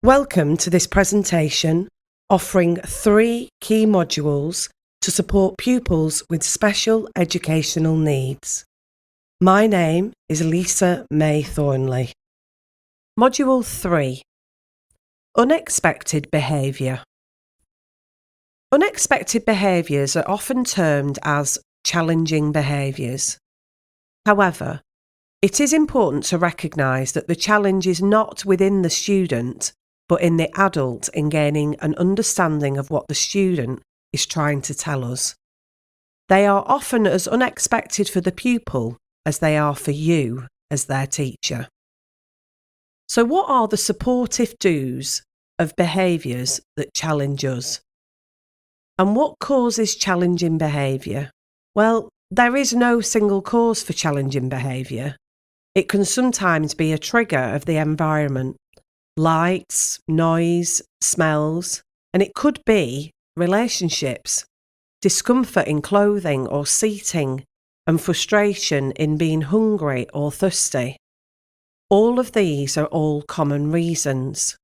Welcome to this presentation offering 3 key modules to support pupils with special educational needs. My name is Lisa May Thornley. Module 3. Unexpected behaviour. Unexpected behaviours are often termed as challenging behaviours. However, it is important to recognise that the challenge is not within the student, but in the adult in gaining an understanding of what the student is trying to tell us. They are often as unexpected for the pupil as they are for you as their teacher. So what are the supportive do's of behaviours that challenge us? And what causes challenging behaviour? Well, there is no single cause for challenging behaviour. It can sometimes be a trigger of the environment. Lights, noise, smells, and it could be relationships, discomfort in clothing or seating, and frustration in being hungry or thirsty. All of these are all common reasons.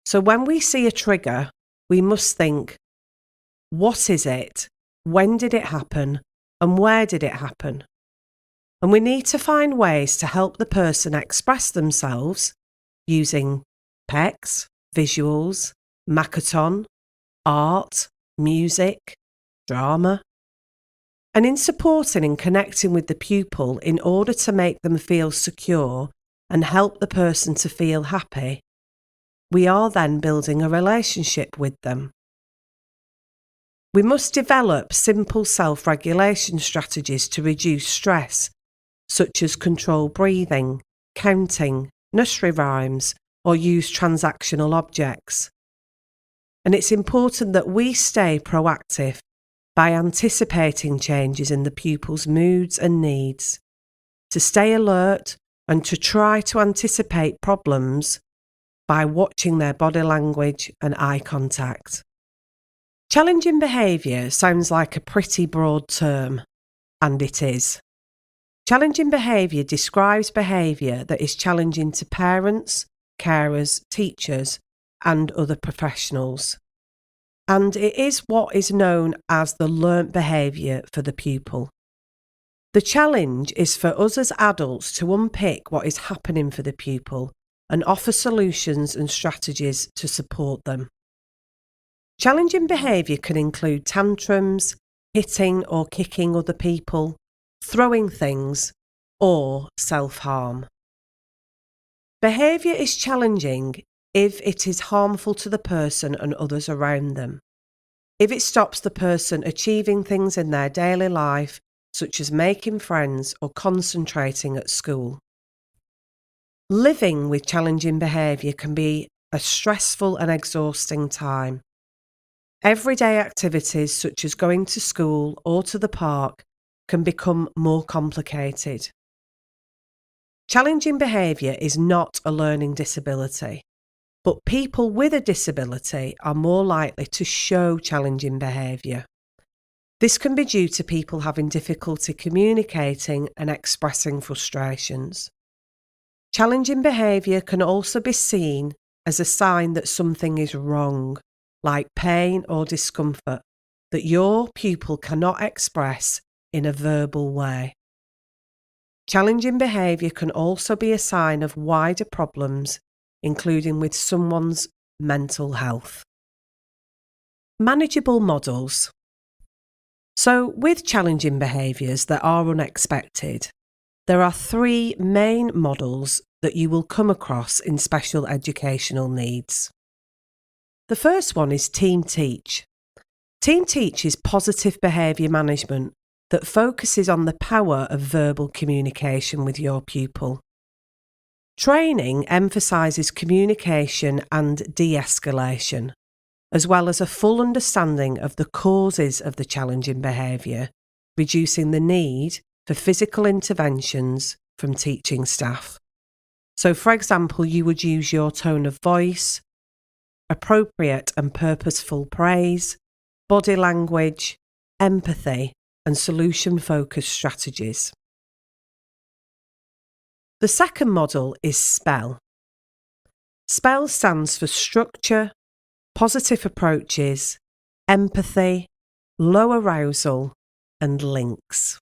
So when we see a trigger, we must think, what is it? When did it happen? And where did it happen? And we need to find ways to help the person express themselves using PECs, visuals, Makaton, art, music, drama, and in supporting and connecting with the pupil in order to make them feel secure and help the person to feel happy, we are then building a relationship with them. We must develop simple self-regulation strategies to reduce stress, such as controlled breathing, counting, nursery rhymes, or use transactional objects. And it's important that we stay proactive by anticipating changes in the pupil's moods and needs, to stay alert and to try to anticipate problems by watching their body language and eye contact. Challenging behaviour sounds like a pretty broad term, and it is. Challenging behaviour describes behaviour that is challenging to parents, carers, teachers, and other professionals. And it is what is known as the learnt behaviour for the pupil. The challenge is for us as adults to unpick what is happening for the pupil and offer solutions and strategies to support them. Challenging behaviour can include tantrums, hitting or kicking other people, throwing things, or self-harm. Behaviour is challenging if it is harmful to the person and others around them. If it stops the person achieving things in their daily life, such as making friends or concentrating at school. Living with challenging behaviour can be a stressful and exhausting time. Everyday activities such as going to school or to the park can become more complicated. Challenging behaviour is not a learning disability, but people with a disability are more likely to show challenging behaviour. This can be due to people having difficulty communicating and expressing frustrations. Challenging behaviour can also be seen as a sign that something is wrong, like pain or discomfort, that your pupil cannot express in a verbal way. Challenging behaviour can also be a sign of wider problems, including with someone's mental health. Manageable models. So, with challenging behaviours that are unexpected, there are 3 main models that you will come across in special educational needs. The first one is Team Teach. Team Teach is positive behaviour management that focuses on the power of verbal communication with your pupil. Training emphasises communication and de-escalation, as well as a full understanding of the causes of the challenging behaviour, reducing the need for physical interventions from teaching staff. So, for example, you would use your tone of voice, appropriate and purposeful praise, body language, empathy, and solution-focused strategies. The second model is SPELL. SPELL stands for structure, positive approaches, empathy, low arousal, and links.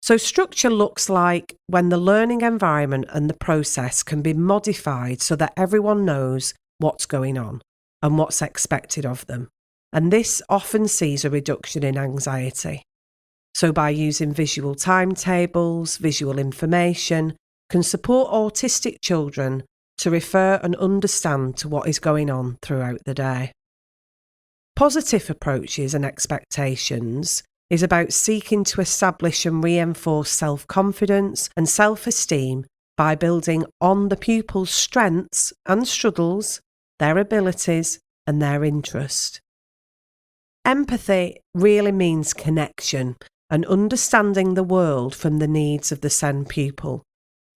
So structure looks like when the learning environment and the process can be modified so that everyone knows what's going on and what's expected of them. And this often sees a reduction in anxiety. So by using visual timetables, visual information, can support autistic children to refer and understand to what is going on throughout the day. Positive approaches and expectations is about seeking to establish and reinforce self-confidence and self-esteem by building on the pupil's strengths and struggles, their abilities and their interest. Empathy really means connection and understanding the world from the needs of the SEN pupil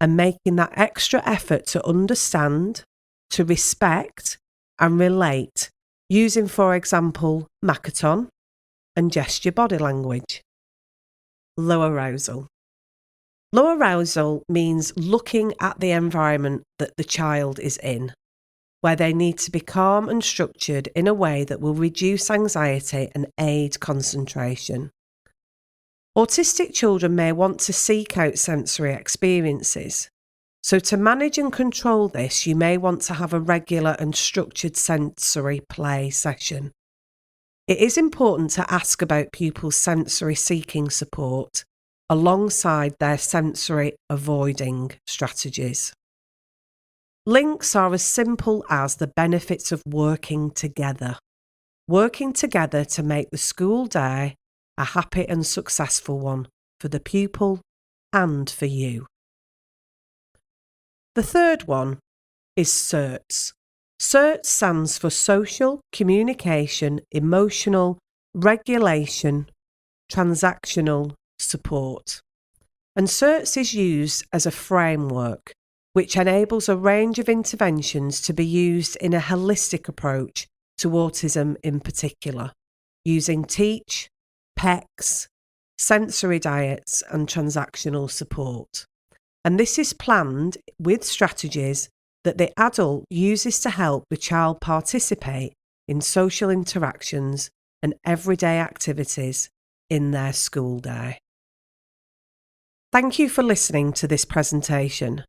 and making that extra effort to understand, to respect and relate using, for example, Makaton and gesture body language. Low arousal. Low arousal means looking at the environment that the child is in, where they need to be calm and structured in a way that will reduce anxiety and aid concentration. Autistic children may want to seek out sensory experiences. So to manage and control this, you may want to have a regular and structured sensory play session. It is important to ask about pupils' sensory seeking support alongside their sensory avoiding strategies. Links are as simple as the benefits of working together to make the school day a happy and successful one for the pupil and for you. The third one is SCERTS. SCERTS stands for Social, Communication, Emotional, Regulation, Transactional Support. And SCERTS is used as a framework which enables a range of interventions to be used in a holistic approach to autism in particular, using teach, PECs, sensory diets and transactional support. And this is planned with strategies that the adult uses to help the child participate in social interactions and everyday activities in their school day. Thank you for listening to this presentation.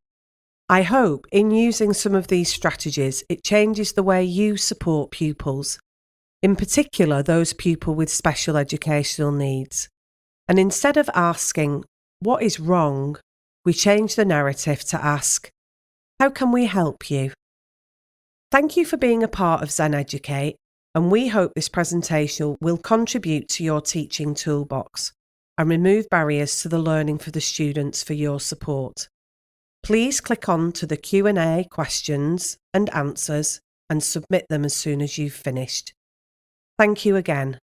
I hope in using some of these strategies it changes the way you support pupils, in particular those pupils with special educational needs. And instead of asking, what is wrong, we change the narrative to ask, how can we help you? Thank you for being a part of Zen Educate, and we hope this presentation will contribute to your teaching toolbox and remove barriers to the learning for the students for your support. Please click on to the Q&A questions and answers and submit them as soon as you've finished. Thank you again.